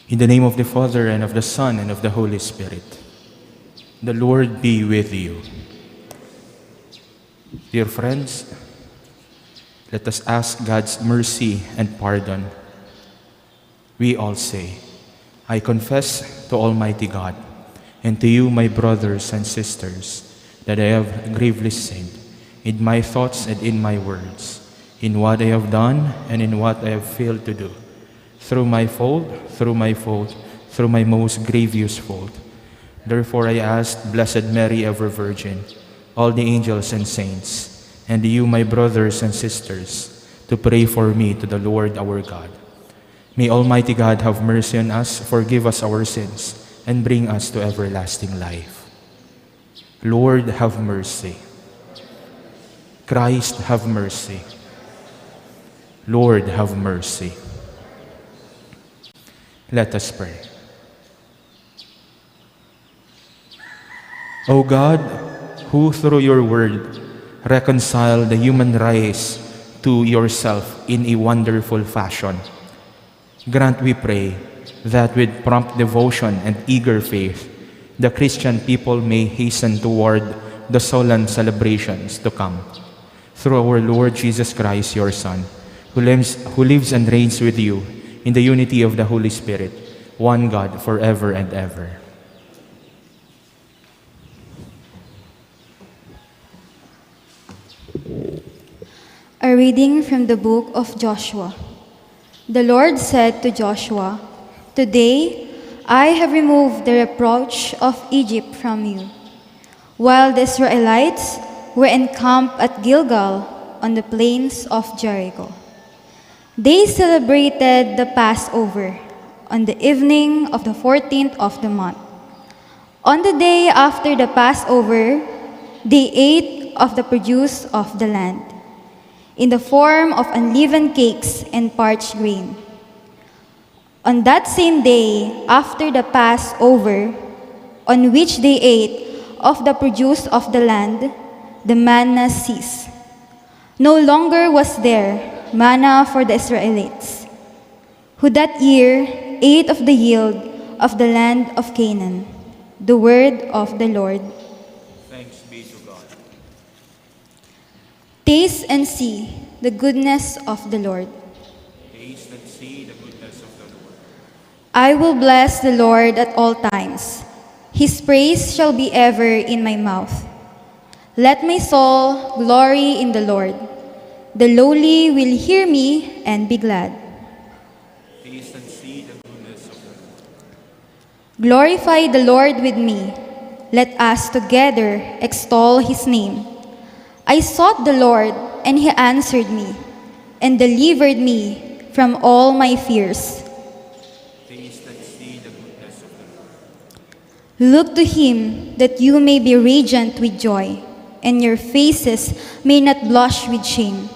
In the name of the Father, and of the Son, and of the Holy Spirit. The Lord be with you. Dear friends, let us ask God's mercy and pardon. We all say, I confess to Almighty God and to you, my brothers and sisters, that I have gravely sinned in my thoughts and in my words, in what I have done and in what I have failed to do, through my fault, through my most grievous fault. Therefore I ask Blessed Mary, ever Virgin, all the angels and saints, and you, my brothers and sisters, to pray for me to the Lord our God. May Almighty God have mercy on us, forgive us our sins, and bring us to everlasting life. Lord, have mercy. Christ, have mercy. Lord, have mercy. Let us pray. O God, who through your word reconciled the human race to yourself in a wonderful fashion, grant, we pray, that with prompt devotion and eager faith, the Christian people may hasten toward the solemn celebrations to come. Through our Lord Jesus Christ, your Son, who lives and reigns with you in the unity of the Holy Spirit, one God, forever and ever. A reading from the book of Joshua. The Lord said to Joshua, "Today I have removed the reproach of Egypt from you." While the Israelites were encamped at Gilgal on the plains of Jericho, they celebrated the Passover on the evening of the 14th of the month. On the day after the Passover, they ate of the produce of the land, in the form of unleavened cakes and parched grain. On that same day, after the Passover, on which they ate of the produce of the land, the manna ceased. No longer was there manna for the Israelites, who that year ate of the yield of the land of Canaan. The word of the Lord. Thanks be to God. Taste and see the goodness of the Lord. Taste and see the goodness of the Lord. I will bless the Lord at all times. His praise shall be ever in my mouth. Let my soul glory in the Lord. The lowly will hear me and be glad. Taste and see the goodness of the Lord. Glorify the Lord with me. Let us together extol his name. I sought the Lord, and he answered me, and delivered me from all my fears. Taste and see the goodness of the Lord. Look to him, that you may be radiant with joy, and your faces may not blush with shame.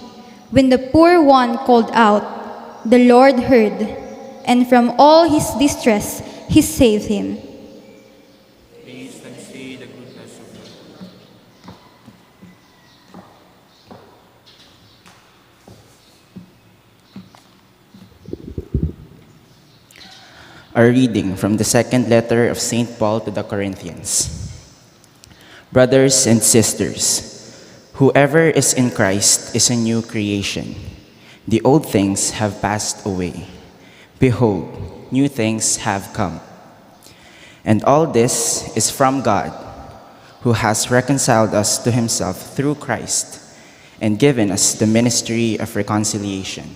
When the poor one called out, the Lord heard, and from all his distress he saved him. Taste and see the goodness of the Lord. A reading from the second letter of St. Paul to the Corinthians. Brothers and sisters, whoever is in Christ is a new creation. The old things have passed away. Behold, new things have come. And all this is from God, who has reconciled us to himself through Christ and given us the ministry of reconciliation.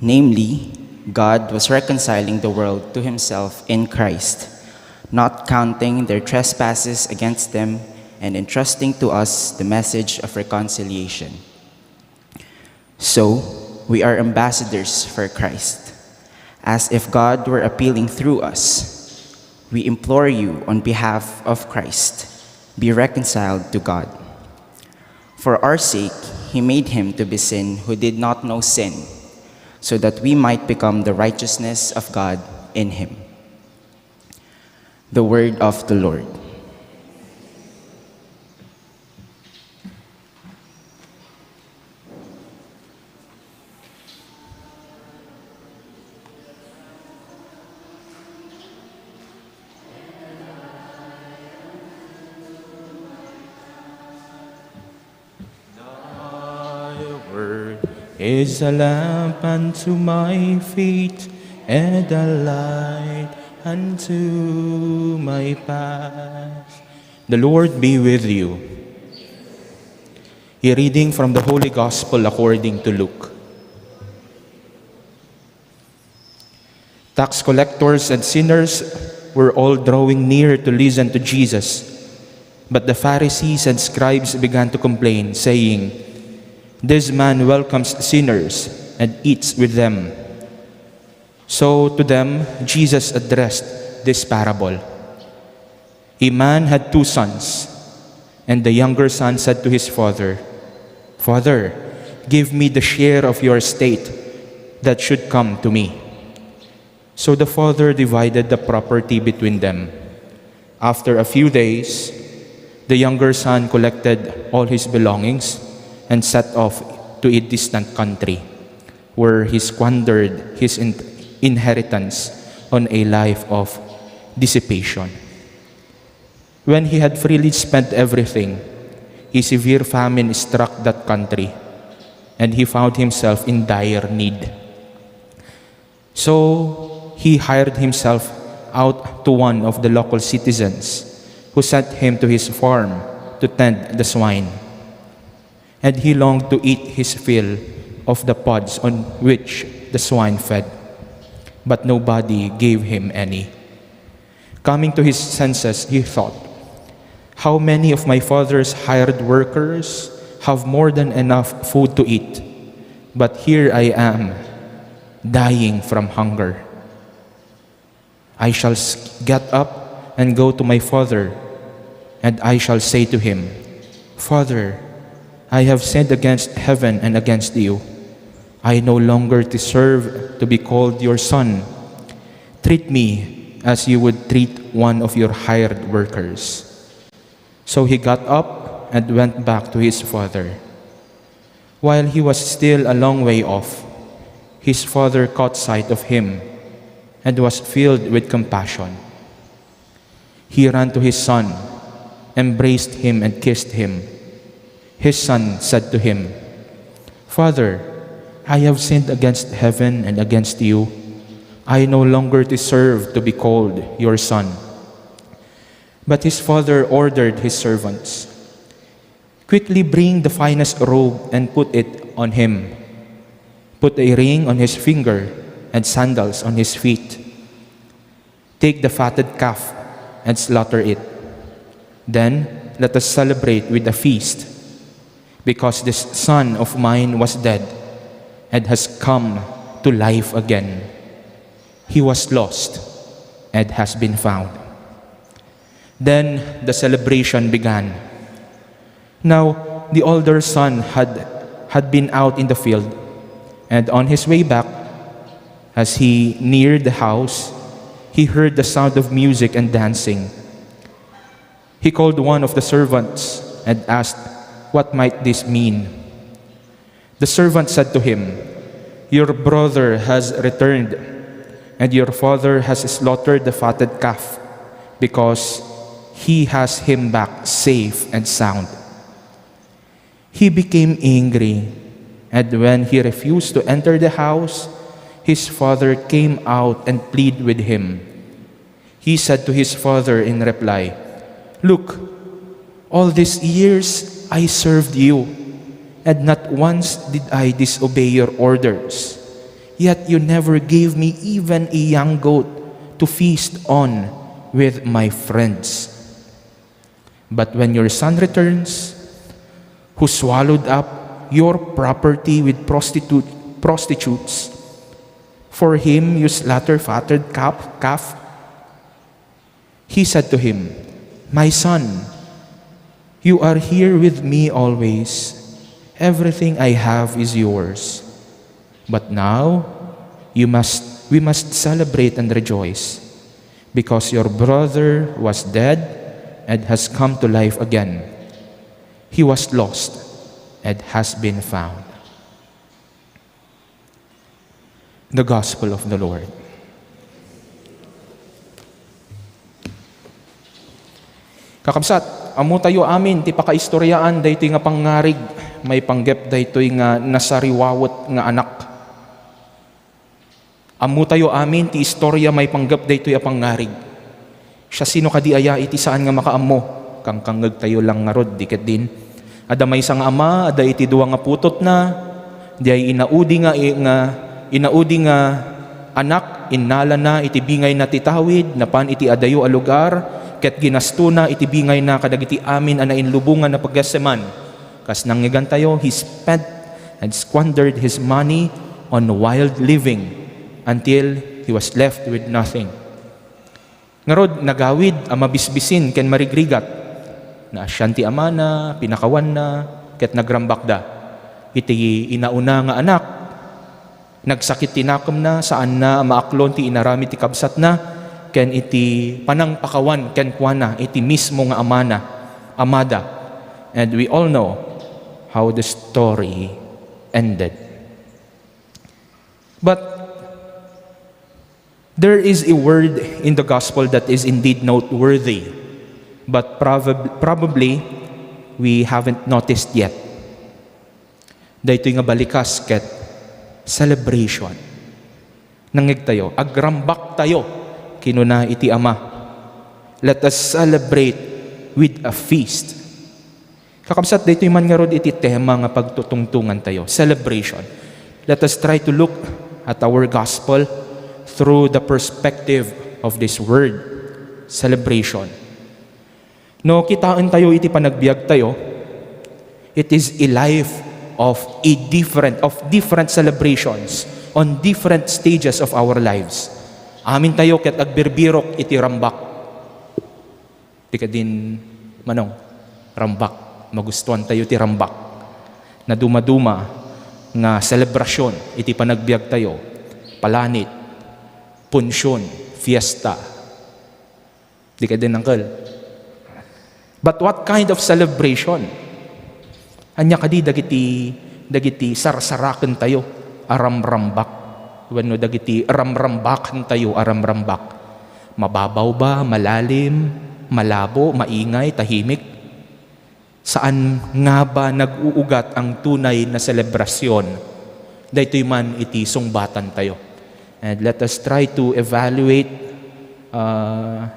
Namely, God was reconciling the world to himself in Christ, not counting their trespasses against them, and entrusting to us the message of reconciliation. So, we are ambassadors for Christ, as if God were appealing through us. We implore you on behalf of Christ, be reconciled to God. For our sake, he made him to be sin who did not know sin, so that we might become the righteousness of God in him. The word of the Lord. is a lamp unto my feet and a light unto my path. The Lord be with you. A reading from the Holy Gospel according to Luke. Tax collectors and sinners were all drawing near to listen to Jesus. But the Pharisees and scribes began to complain, saying, "This man welcomes sinners and eats with them." So to them, Jesus addressed this parable. A man had 2 sons, and the younger son said to his father, "Father, give me the share of your estate that should come to me." So the father divided the property between them. After a few days, the younger son collected all his belongings and set off to a distant country, where he squandered his inheritance on a life of dissipation. When he had freely spent everything, a severe famine struck that country, and he found himself in dire need. So he hired himself out to one of the local citizens, who sent him to his farm to tend the swine. And he longed to eat his fill of the pods on which the swine fed, but nobody gave him any. Coming to his senses, he thought, "How many of my father's hired workers have more than enough food to eat, but here I am, dying from hunger. I shall get up and go to my father, and I shall say to him, 'Father, I have sinned against heaven and against you. I no longer deserve to be called your son. Treat me as you would treat one of your hired workers.' So he got up and went back to his father. While he was still a long way off, his father caught sight of him and was filled with compassion. He ran to his son, embraced him, and kissed him. His son said to him, 'Father, I have sinned against heaven and against you. I no longer deserve to be called your son.' But his father ordered his servants, 'Quickly bring the finest robe and put it on him. Put a ring on his finger and sandals on his feet. Take the fatted calf and slaughter it. Then let us celebrate with a feast, because this son of mine was dead and has come to life again. He was lost and has been found.' Then the celebration began. Now the older son had been out in the field, and on his way back, as he neared the house, he heard the sound of music and dancing. He called one of the servants and asked what might this mean. The servant said to him, 'Your brother has returned, and your father has slaughtered the fatted calf, because he has him back safe and sound.' He became angry, and when he refused to enter the house, his father came out and pleaded with him. He said to his father in reply, 'Look, all these years I served you, and not once did I disobey your orders. Yet you never gave me even a young goat to feast on with my friends. But when your son returns, who swallowed up your property with prostitutes, for him you slaughter fatted calf.' He said to him, 'My son, you are here with me always. Everything I have is yours. But now we must celebrate and rejoice, because your brother was dead and has come to life again. He was lost and has been found.'" The Gospel of the Lord. Kakabsat, amo tayo amin ti pakaistoryaan daytoy nga pangarig may panggep daytoy nga nasariwawot nga anak. Ammo tayo amin ti istorya may panggep daytoy a pangarig. Siya sino kadi aya iti saan nga makaammo, kang kangeg tayo lang nga rod diket din. Ada may isang ama, ada iti duwa nga putot na, di ay inaudi nga anak, innala na iti bingay na titawid, napan iti adayo a lugar, ket ginasto na iti bingay na kadagiti amin ana inlubungan na paggaseman. Kas nangyigan tayo, he spent and squandered his money on wild living until he was left with nothing. Ngarod, nagawid ang mabisbisin ken marigrigat, na asyanti ama na, pinakawan na, ket nagrambak da. Iti inauna nga anak, nagsakit tinakom na, saan na maaklon ti inarami ti kabsat na, ken iti panangpakawan ken kuana, iti mismo nga amada. And we all know how the story ended. But there is a word in the gospel that is indeed noteworthy, but probably we haven't noticed yet. Daytoy nga balikas ket celebration. Nangig tayo, agrambak tayo, kinuna iti ama. Let us celebrate with a feast. Kakabsat daytoy man nga rod iti tema nga pagtutungtungan tayo, celebration. Let us try to look at our gospel through the perspective of this word, celebration. No, kitaan tayo iti panagbiag tayo, it is a life of different celebrations on different stages of our lives. Amin tayo ket agbirbirok iti rambak. Di ka din manong rambak, magustuhan tayo ti rambak na dumaduma nga selebrasyon iti panagbiag tayo, palanit, punsyon, fiesta. Di ka din angkel. But what kind of celebration? Anya kadi dagiti sarsaraken tayo, aramrambak. Wenno dagiti ramrambakan tayo, aramrambak. Mababaw ba, malalim, malabo, maingay, tahimik? Saan nga ba nag-uugat ang tunay na selebrasyon? Daytoy man iti sungbatan tayo. And let us try to evaluate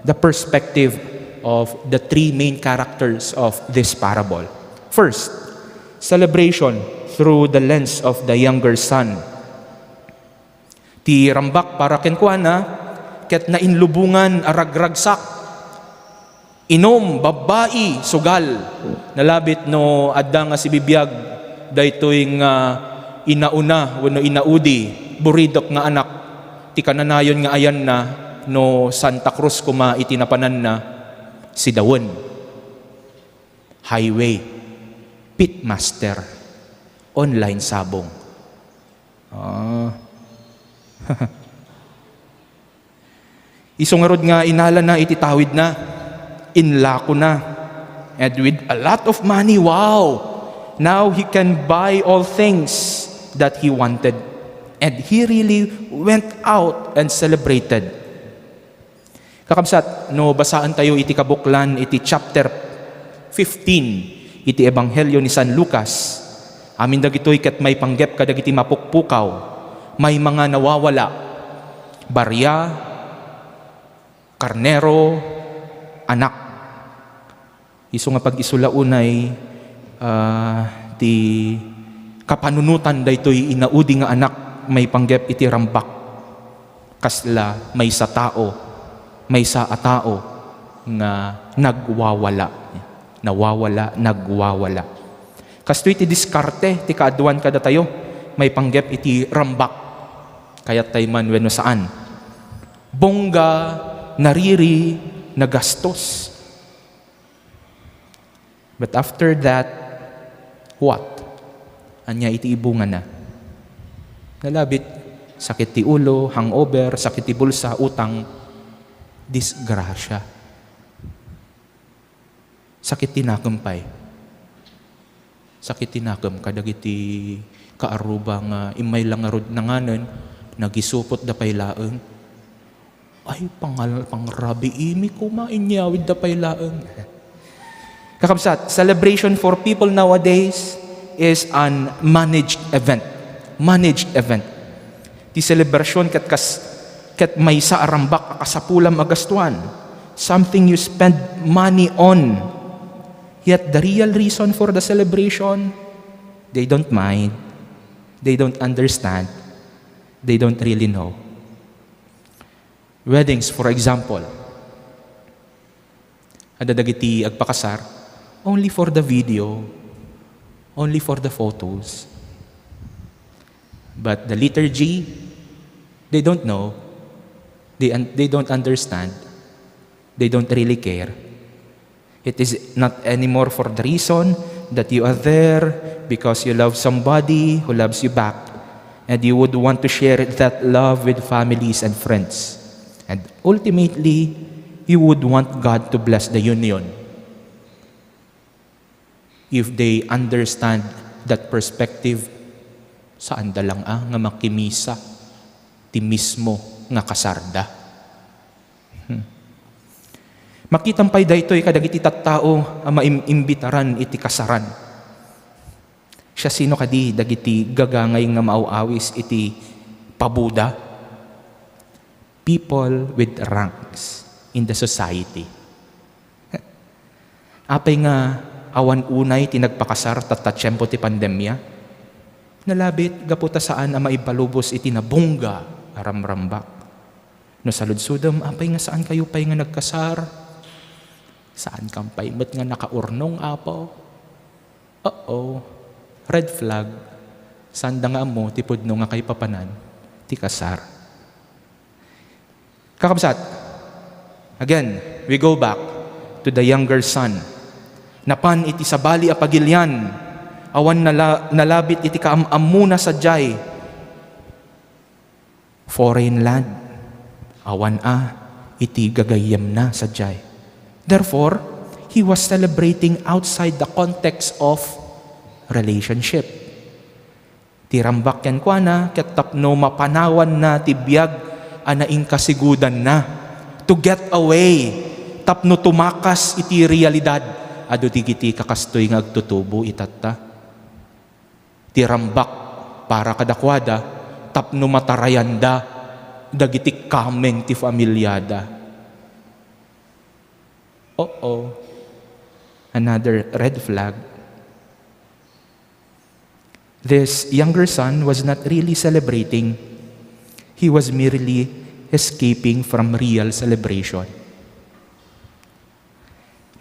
the perspective of the three main characters of this parable. First, celebration through the lens of the younger son. Ti rambak para kenkuana, ket na inlubungan aragragsak, inom, babae, sugal. Nalabit no adda nga si bibiyag, daytoy nga inauna, wano inaudi, buridok nga anak, ti kananayon nga ayan na, no Santa Cruz kuma itinapanan na, si Dawon. Highway, pitmaster, online sabong. Isungarod nga inala na ititawid na, inlako na, and with a lot of money, wow! Now he can buy all things that he wanted. And he really went out and celebrated. Kakabsat, no, basaan tayo iti kabuklan, iti chapter 15, iti Ebanghelyo ni San Lucas. Amin dagitoy ket may panggep kadagiti mapukpukaw, may mga nawawala, barya, karnero, anak. Isu nga pag-isulaunay ti kapanunutan daytoy inaudi nga anak, may panggep iti rambak. Kasla may sa tao, may sa atao nga nagwawala. Nawawala, nagwawala. Kasto iti diskarte, ti kaaduan kada tayo, may panggep iti rambak. Kaya tayo man wenno saan. Bongga, nariri, nagastos. But after that, what? Anya iti ibungan na. Nalabit, sakit ti ulo, hangover, sakit ti bulsa, utang, disgrasya. Sakit tinakumpay. Sakit tinakum kadagiti kaaruba nga imay lang arod nanganen, nagisupot da pay laeng. Ay pangrabi imi ko mainyawid da pay laeng. Kakabsat, celebration for people nowadays is an managed event. Managed event. Ti celebration ket may sa arambak akasapulam agastuan. Something you spend money on. Yet the real reason for the celebration, they don't mind. They don't understand. They don't really know. Weddings, for example. Adadagiti agpakasar, only for the video, only for the photos. But the liturgy, they don't know, they don't understand, they don't really care. It is not anymore for the reason that you are there because you love somebody who loves you back, and you would want to share that love with families and friends. And ultimately, you would want God to bless the union. If they understand that perspective, saan dalang nga makimisa ti mismo nga kasarda. Makitampay daytoy kadagiti tattao ang maimbitaran iti kasaran. Siya sino kadi dagiti gagangay nga maawawis iti pabuda? People with ranks in the society. Apay nga awan unay tinagpakasar tatatsyempo ti pandemya, nalabit gaputa saan ang maipalubos iti nabungga aramrambak. No saludsudom, apay nga saan kayo pay nga nagkasar? Saan kampay met nga nakaurnong apaw? Red flag. Sanda nga mo ti pudno nga kay papanan ti kasar. Kakabsat, again, we go back to the younger son. Napan iti sabali a pagilyan, awan nalabit iti kaamamuna sa jay. Foreign land, awan iti gagayam na sa jay. Therefore, he was celebrating outside the context of relationship. Tirambak yan kwa na, ket tapno mapanawan na tibiyag anaing kasigudan na to get away, tapno tumakas iti realidad, adu digiti kakastoy nga agtutubo itatta. Tirambak para kadakwada, tapno matarayanda, dagiti kameng ti familyada. Another red flag. This younger son was not really celebrating. He was merely escaping from real celebration.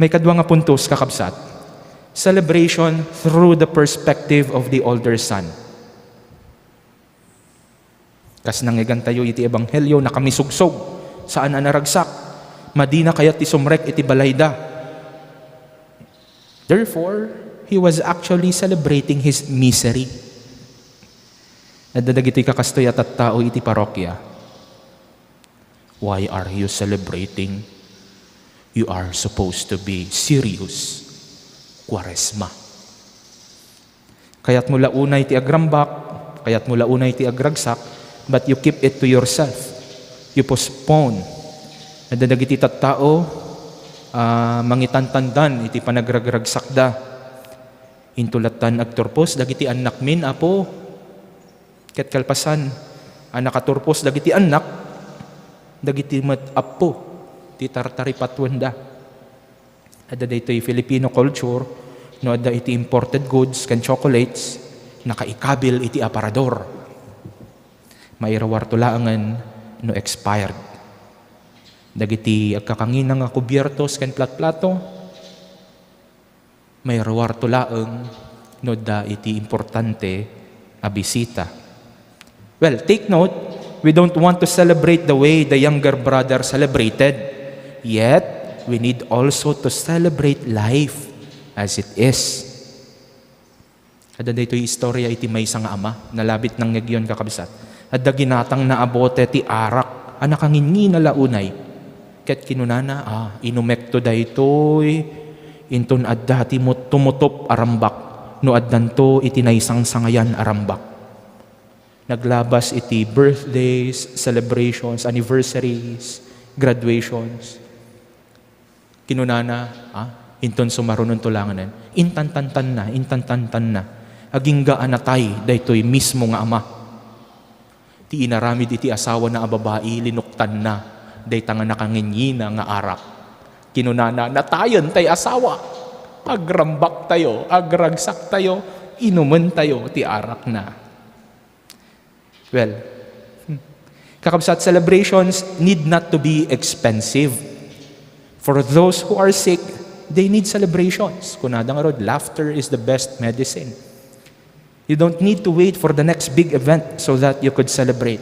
May kadwa nga puntos kakabsat. Celebration through the perspective of the older son. Kas nangigan tayo iti ebanghelyo nakamisugsog saan naragsak. Madina kayat ti sumrek iti balayda. Therefore, he was actually celebrating his misery. Nadadag ito'y kakastoy at tao iti parokya. Why are you celebrating? You are supposed to be serious. Kwaresma. Kaya't mula unay ti agrambak, kaya't mula unay ti agragsak, but you keep it to yourself. You postpone. Nadadag iti tao, mangitantandan iti panagragragsakda. Intulatan agturpos, dagiti anak min, apo, ket kalpasan, nakaturpos dagiti anak, dagiti apo, ti tartari patwenda. Ada daytoy Filipino culture, no ada iti imported goods, kan chocolates, nakaikabil iti aparador. Mairawar tulaangan, no expired. Dagiti agkakanginang nga kubyertos, kan plat-plato, mairawar tulaang, no da iti importante a bisita. Well, take note, we don't want to celebrate the way the younger brother celebrated. Yet, we need also to celebrate life as it is. Ada dito yung istorya iti may isang ama, nalabit ng ngegyon kakabsat. Ada ginatang naabote ti arak, nakangingin na launay. Ket kinunana, inumekto daytoy, inton adda ti tumutop arambak, no addanto iti naisang sangayan arambak. Naglabas iti birthdays, celebrations, anniversaries, graduations. Kinunana, inton sumarunon tulanganan, intantantan na. aging gaanatay daytoy mismo nga ama. Ti inaramid iti asawa na babae, linuktan na, day nga nakangingina nga arak. Kinunana, natayon tay asawa, agrambak tayo, agragsak tayo, inuman tayo, ti arak na. Well, kakabsat, celebrations need not to be expensive. For those who are sick, they need celebrations. Kunada nga rod, laughter is the best medicine. You don't need to wait for the next big event so that you could celebrate.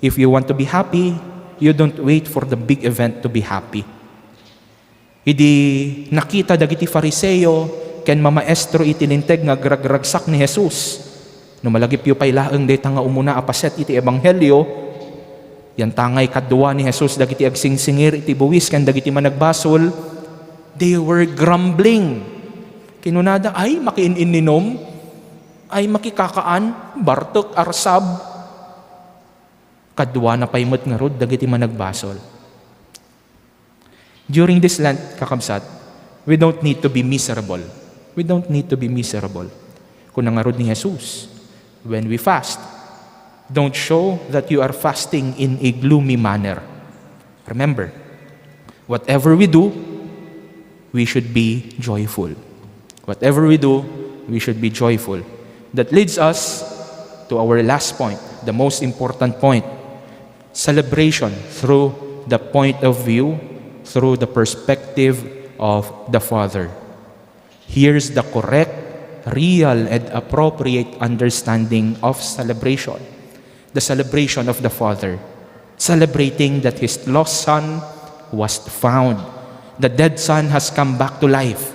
If you want to be happy, you don't wait for the big event to be happy. Idi nakita dagiti Fariseo ken mamaestro iti linteg nga gragragsak ni Jesus. No malagip yu pailaeng dayta nga umuna apaset iti ebanghelyo, yan tangay kadwa ni Jesus dagiti agsingsingir iti buwis ken dagiti managbasol, they were grumbling. Kinunada, ay makiin-ininom, ay makikakaan, bartok, arsab. Kadwa na paimot nga rod dagiti managbasol. During this Lent, kakabsat, we don't need to be miserable. We don't need to be miserable. Kung nangarod ni Jesus, when we fast, don't show that you are fasting in a gloomy manner. Remember, whatever we do, we should be joyful. Whatever we do, we should be joyful. That leads us to our last point, the most important point. Celebration through the point of view, through the perspective of the Father. Here's the correct, real, and appropriate understanding of celebration. The celebration of the Father. Celebrating that His lost Son was found. The dead son has come back to life.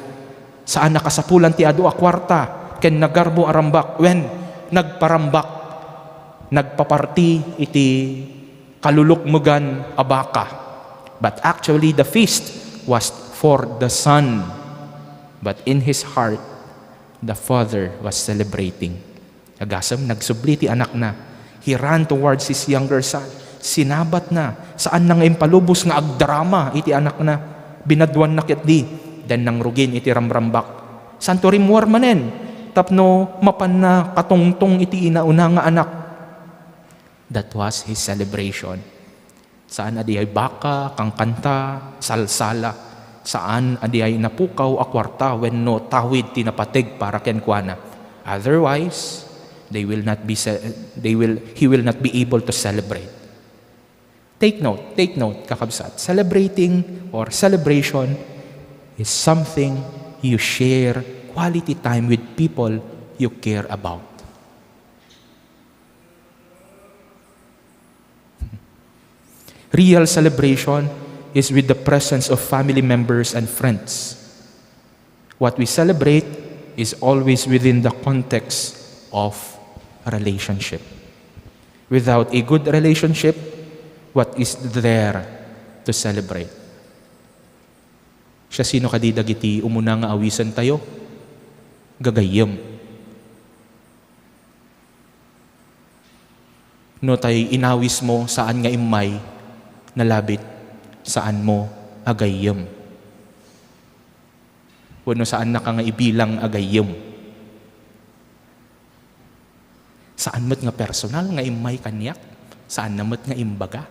Saan nakasapulan ti adu a kwarta, ken nagarbo arambak, when nagparambak, nagpaparti iti kalulukmugan abaka. But actually the feast was for the son. But in his heart, the father was celebrating. Agasam, nagsubli ti anak na. He ran towards his younger son. Sinabat na. Saan nang impalubos nga agdrama iti anak na. Binadwan na di. Then nang rugin iti ramrambak. Santo rimwar manen. Tapno mapan na katungtong iti inauna nga anak. That was his celebration. Saan adi ay baka, kangkanta, salsala. Saan adi ay napukaw a kwarta when no tawid tinapatig para kenkwana. Otherwise, he will not be able to celebrate. Take note, kakabsat. Celebrating or celebration is something you share quality time with people you care about. Real celebration is with the presence of family members and friends. What we celebrate is always within the context of a relationship. Without a good relationship, what is there to celebrate? Siya sino kadidagiti umuna nga awisan tayo? Gagayem. No tayo inawis mo saan nga imay, nalabit saan mo agayem. Wano saan na ka nga ibilang agayem. Saan mo't nga personal nga imay kanyak? Saan na mo't nga imbaga?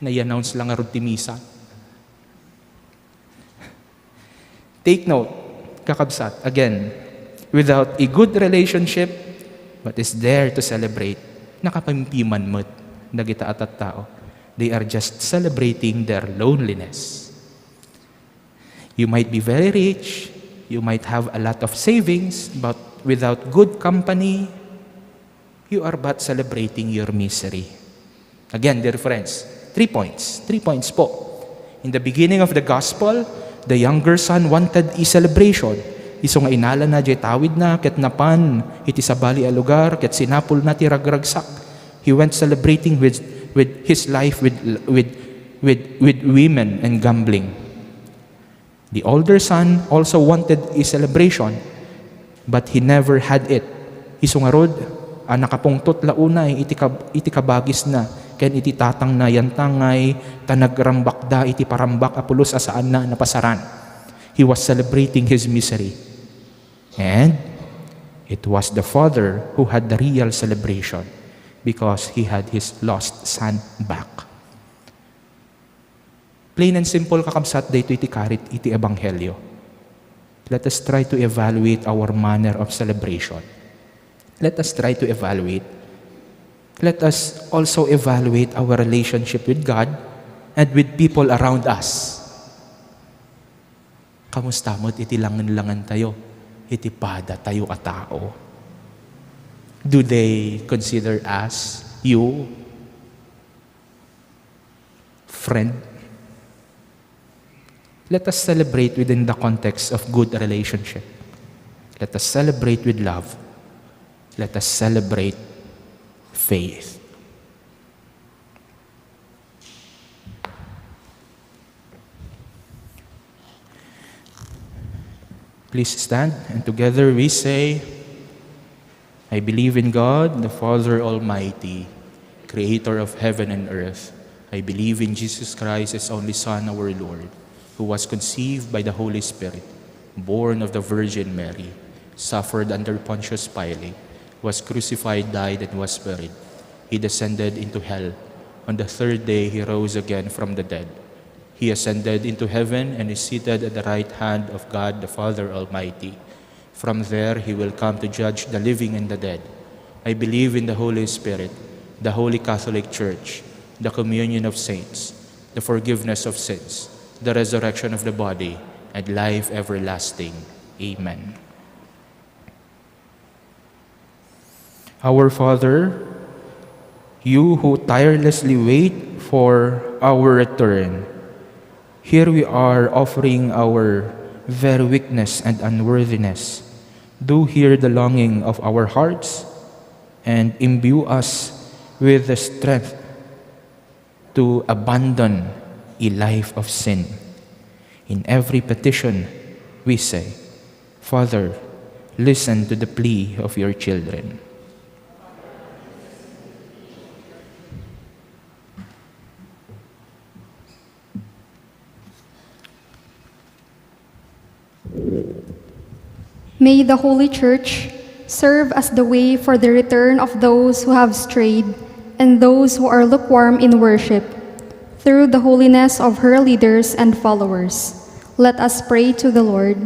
Na-announce lang nga rutimisa. Take note, kakabsat, again, without a good relationship, what is there to celebrate? Nakapampiman mo't nagita atat tao. They are just celebrating their loneliness. You might be very rich, you might have a lot of savings, but without good company, you are but celebrating your misery. Again, dear friends, 3 points. 3 points po. In the beginning of the gospel, the younger son wanted a celebration. Iso nga inala na, jay tawid na, ket napan, iti sabali a lugar, ket sinapul na ti ragragsak. He went celebrating with his life with women and gambling. The older son also wanted a celebration, but he never had it. Iso nga rod, nakapungtot launay, iti kabagis na, ken iti tatang na yantangay, tanagrambak da, iti parambak apulos asaan na napasaran. He was celebrating his misery. And it was the father who had the real celebration because he had his lost son back. Plain and simple kakabsat dayto iti karit iti ebanghelyo. Let us try to evaluate our manner of celebration. Let us try to evaluate. Let us also evaluate our relationship with God and with people around us. Kamusta mo't iti langan-langan tayo? Iti pada tayo katao. Do they consider us, you, friend? Let us celebrate within the context of good relationship. Let us celebrate with love. Let us celebrate faith. Please stand, and together we say, I believe in God, the Father Almighty, creator of heaven and earth. I believe in Jesus Christ, His only Son, our Lord, who was conceived by the Holy Spirit, born of the Virgin Mary, suffered under Pontius Pilate, was crucified, died, and was buried. He descended into hell. On the third day, He rose again from the dead. He ascended into heaven and is seated at the right hand of God the Father Almighty. From there, He will come to judge the living and the dead. I believe in the Holy Spirit, the Holy Catholic Church, the communion of saints, the forgiveness of sins, the resurrection of the body, and life everlasting. Amen. Our Father, you who tirelessly wait for our return, here we are offering our very weakness and unworthiness. Do hear the longing of our hearts and imbue us with the strength to abandon a life of sin. In every petition, we say, Father, listen to the plea of your children. May the Holy Church serve as the way for the return of those who have strayed and those who are lukewarm in worship, through the holiness of her leaders and followers. Let us pray to the Lord.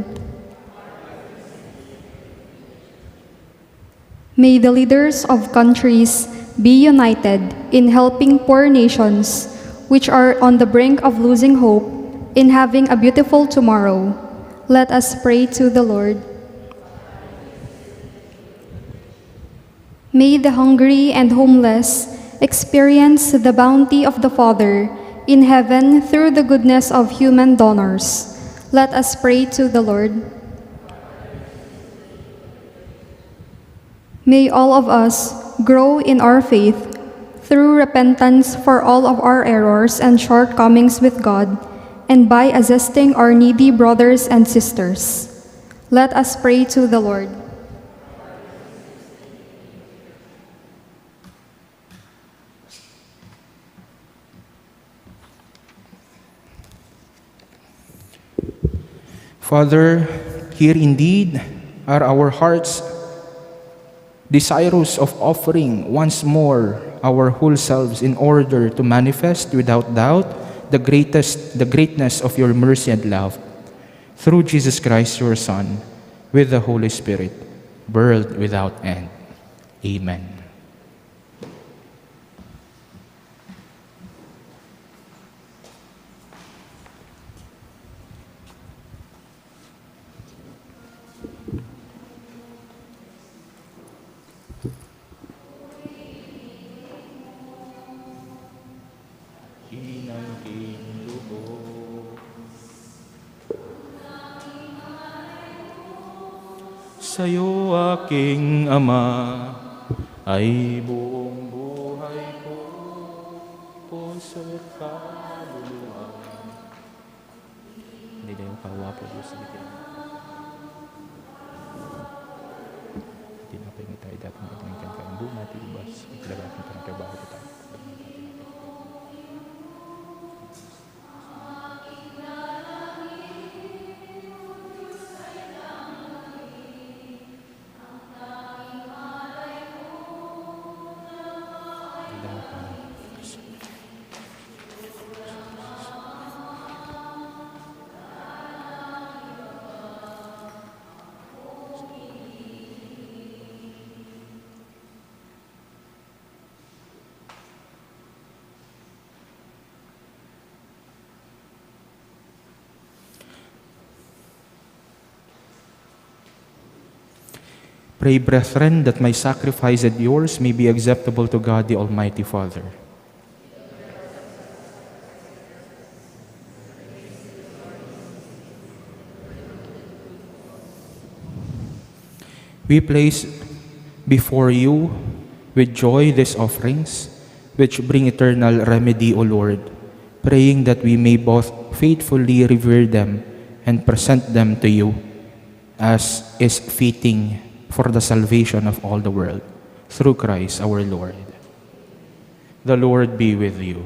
May the leaders of countries be united in helping poor nations which are on the brink of losing hope in having a beautiful tomorrow. Let us pray to the Lord. May the hungry and homeless experience the bounty of the Father in heaven through the goodness of human donors. Let us pray to the Lord. May all of us grow in our faith through repentance for all of our errors and shortcomings with God, and by assisting our needy brothers and sisters. Let us pray to the Lord. Father, here indeed are our hearts desirous of offering once more our whole selves in order to manifest without doubt the greatness of your mercy and love through Jesus Christ, your Son, with the Holy Spirit, world without end. Amen. Sa'yo aking Ama, ay buong buhay ko, puso't kaluluwa. Hindi na yung pawa po Diyos sa bitin. Hindi na kayo tayo dapat magkakailan ka ng buong natin ibas. Itlabas ng parang trabaho ko tayo. Pray, brethren, that my sacrifice and yours may be acceptable to God the Almighty Father. We place before you with joy these offerings, which bring eternal remedy, O Lord, praying that we may both faithfully revere them and present them to you, as is fitting for the salvation of all the world, through Christ our Lord. The Lord be with you.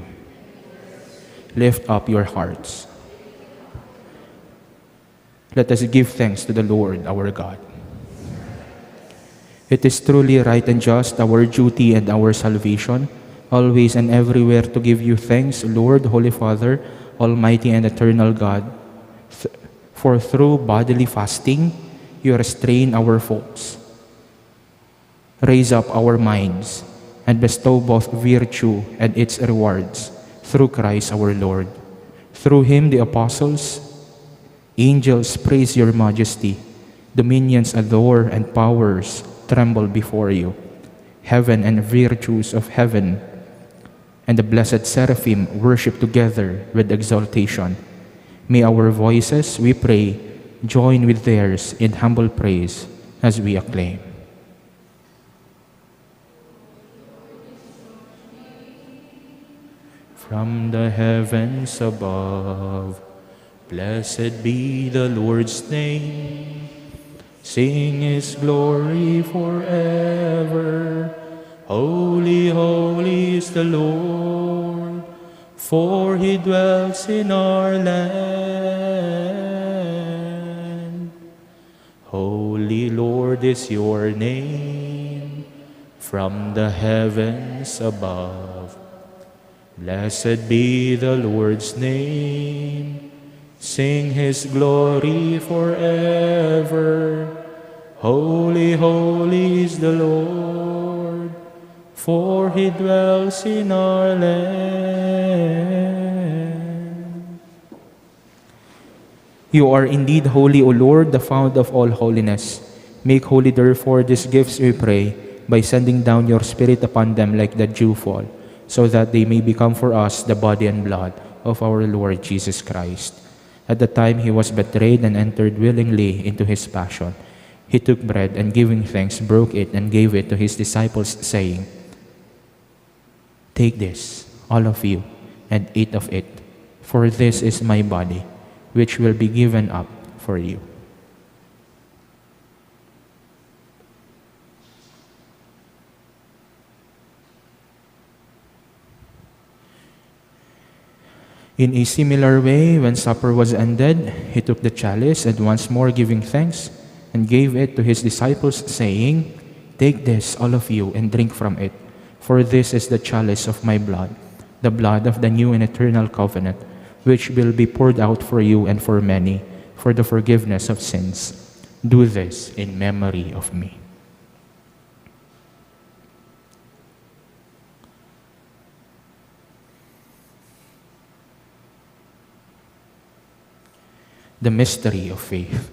Lift up your hearts. Let us give thanks to the Lord our God. It is truly right and just, our duty and our salvation, always and everywhere to give you thanks, Lord, Holy Father, Almighty and eternal God. For through bodily fasting, you restrain our faults, raise up our minds, and bestow both virtue and its rewards, through Christ our Lord. Through him the apostles, angels praise your majesty, dominions adore, and powers tremble before you. Heaven and virtues of heaven and the blessed seraphim worship together with exaltation. May our voices, we pray, join with theirs in humble praise as we acclaim. From the heavens above, blessed be the Lord's name. Sing his glory forever. Holy, holy is the Lord, for he dwells in our land. Holy Lord is your name, from the heavens above. Blessed be the Lord's name. Sing his glory forever. Holy, holy is the Lord, for he dwells in our land. You are indeed holy, O Lord, the fount of all holiness. Make holy, therefore, these gifts, we pray, by sending down your Spirit upon them like the dewfall, so that they may become for us the body and blood of our Lord Jesus Christ. At the time he was betrayed and entered willingly into his passion, he took bread and giving thanks, broke it and gave it to his disciples, saying, "Take this, all of you, and eat of it, for this is my body, which will be given up for you." In a similar way, when supper was ended, he took the chalice, and once more giving thanks, and gave it to his disciples, saying, "Take this, all of you, and drink from it, for this is the chalice of my blood, the blood of the new and eternal covenant, which will be poured out for you and for many, for the forgiveness of sins. Do this in memory of me." The mystery of faith.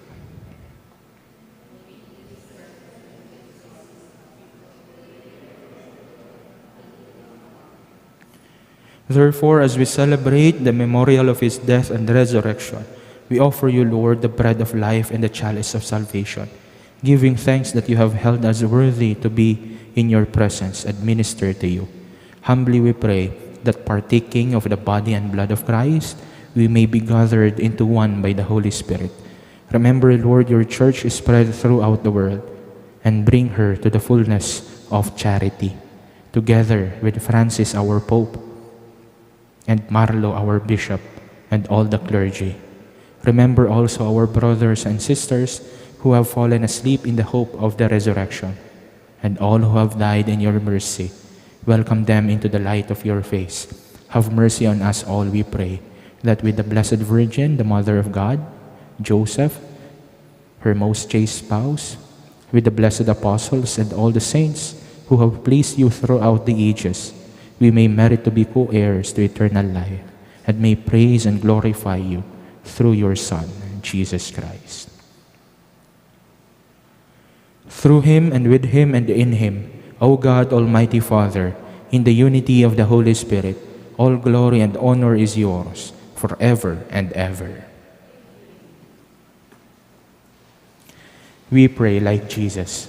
Therefore, as we celebrate the memorial of his death and resurrection, we offer you, Lord, the bread of life and the chalice of salvation, giving thanks that you have held us worthy to be in your presence and minister to you. Humbly we pray that partaking of the body and blood of Christ, we may be gathered into one by the Holy Spirit. Remember, Lord, your church is spread throughout the world, and bring her to the fullness of charity, together with Francis, our Pope, and Marlo, our Bishop, and all the clergy. Remember also our brothers and sisters who have fallen asleep in the hope of the resurrection, and all who have died in your mercy. Welcome them into the light of your face. Have mercy on us all, we pray, that with the Blessed Virgin, the Mother of God, Joseph, her most chaste spouse, with the blessed apostles and all the saints who have pleased you throughout the ages, we may merit to be co-heirs to eternal life, and may praise and glorify you through your Son, Jesus Christ. Through him and with him and in him, O God, Almighty Father, in the unity of the Holy Spirit, all glory and honor is yours forever and ever. We pray like Jesus.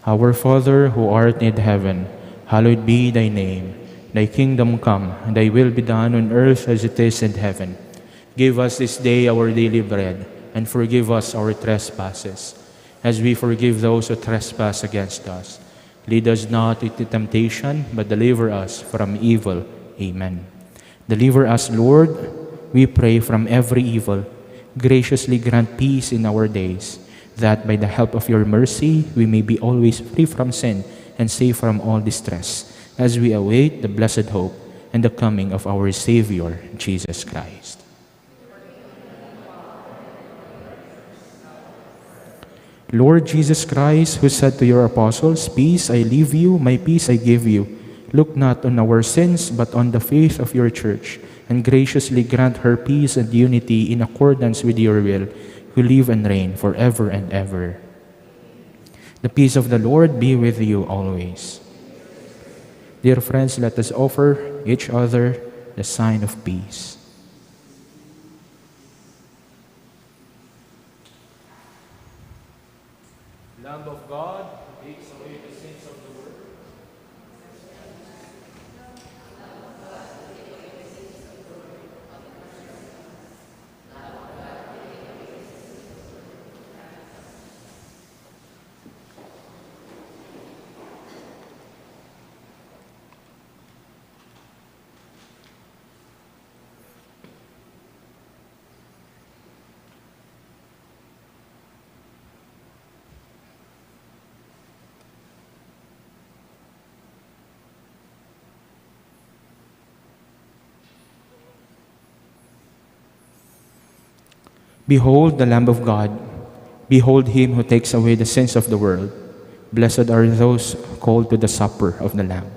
Our Father who art in heaven, hallowed be thy name. Thy kingdom come, thy will be done on earth as it is in heaven. Give us this day our daily bread, and forgive us our trespasses, as we forgive those who trespass against us. Lead us not into temptation, but deliver us from evil. Amen. Deliver us, Lord, we pray, from every evil. Graciously grant peace in our days, that by the help of your mercy we may be always free from sin and safe from all distress, as we await the blessed hope and the coming of our Savior, Jesus Christ. Lord Jesus Christ, who said to your apostles, "Peace I leave you, my peace I give you," look not on our sins, but on the faith of your church, and graciously grant her peace and unity in accordance with your will, who live and reign forever and ever. The peace of the Lord be with you always. Dear friends, let us offer each other the sign of peace. Lamb of God, who takes away the sins of the world. Behold the Lamb of God. Behold him who takes away the sins of the world. Blessed are those called to the supper of the Lamb.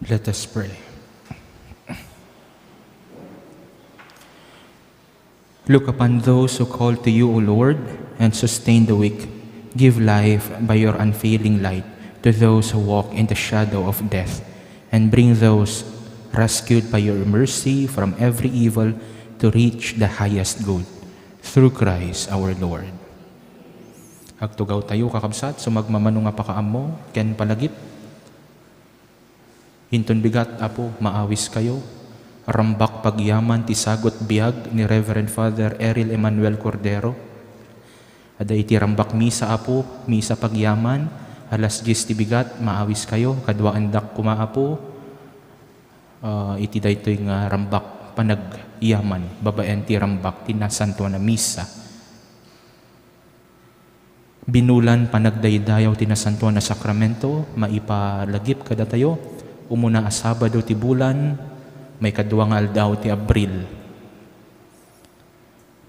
Let us pray. Look upon those who call to you, O Lord, and sustain the weak. Give life by your unfailing light to those who walk in the shadow of death, and bring those rescued by your mercy from every evil to reach the highest good. Through Christ our Lord. Agtugaw tayo kakabsat, sumagmamano nga pakaamo, ken palagip. Hinton bigat, apo, maawis kayo. Rambak pagyaman ti sagot biag ni Reverend Father Eril Emmanuel Cordero. Ada iti rambak misa, apo, misa pagyaman, alas 10 ti bigat, maawis kayo, kadwa andak kumaapo. Iti daytoy nga rambak panagyaman, babaen ti rambak tinasanto na misa. Binulan panagdaydayaw tinasanto na sakramento, maipalagip kada tayo, umuna a Sabado ti bulan, may kaduang aldaw ti Abril.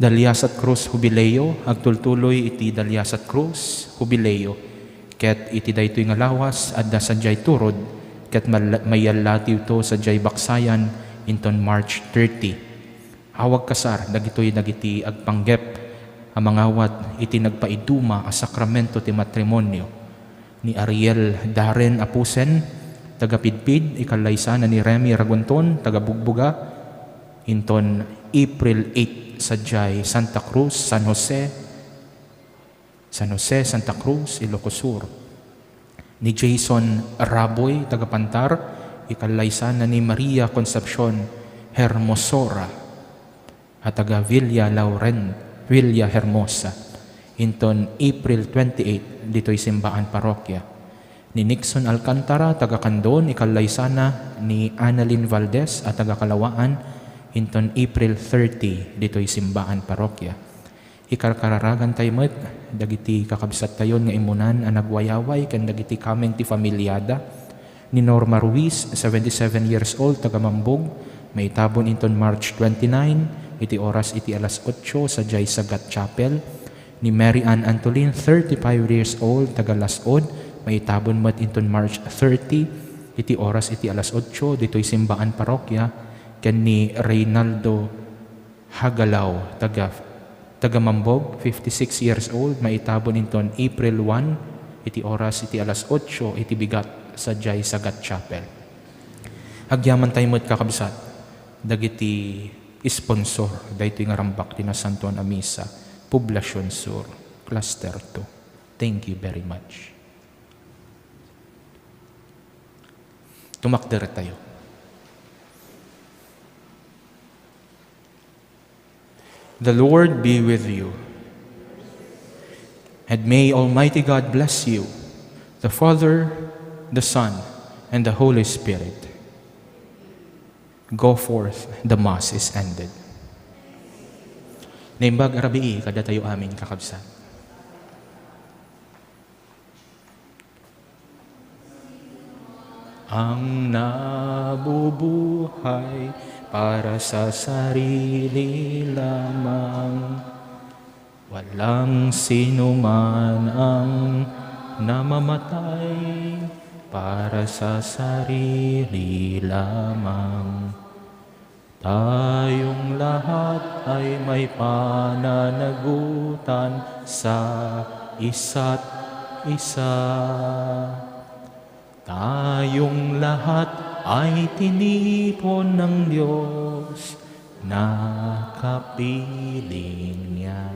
Dalyasat Cruz Jubileo, agtultuloy iti Dalyasat Cruz Jubileo. Ket iti daytoy nga lawas, adda sa jay turod, ket mayallatiw to sa jay baksayan, inton March 30. Awag kasar, dagiti agpanggep, amangawat iti nagpaiduma a sakramento ti matrimonyo ni Ariel Darren Apusen, taga-Pidpid, ikalaysa na ni Remy Ragunton, taga-Bugbuga, inton April 8 sa Jai, Santa Cruz, San Jose, Santa Cruz, Ilocos Sur. Ni Jason Raboy, taga-Pantar, ikalaysa na ni Maria Concepcion Hermosora, at taga-Villa Hermosa, inton April 28, dito'y Simbaan Parokya. Ni Nixon Alcantara, taga-Candon, ikalaysana ni Annalyn Valdez at taga-Kalawaan, inton April 30, dito'y Simbaan Parokya. Ikarkararagan tayo met, dagiti kakabsat tayon nga imunan ang nagwayaway, kan dagiti kameng ti familiada. Ni Norma Ruiz, 77 years old, taga-Mambog, may tabon inton March 29, iti oras iti alas 8 sa Jai Sagat Chapel. Ni Mary Ann Antolin, 35 years old, taga-Lasod, may tabon mat inton March 30, iti oras iti alas 8, dito'y Simbaan Parokya. Ken ni Reynaldo Hagalaw, taga-Mambog, 56 years old, may tabon inton April 1, iti oras iti alas 8, iti bigat sa Jai Sagat Chapel. Agyaman tayo mo't kakabsat, dagiti sponsor, daytoy nga rambak tinasantuan a misa, Poblacion Sur, Cluster 2. Thank you very much. Tumakder tayo. The Lord be with you. And may Almighty God bless you, the Father, the Son, and the Holy Spirit. Go forth, the Mass is ended. Naimbag arabii, kada tayo amin kakabsat. Ang nabubuhay para sa sarili lamang, walang sinuman ang namamatay para sa sarili lamang. Tayong lahat ay may pananagutan sa isa't isa. Tayong lahat ay tinipon ng Diyos na kapiling niya.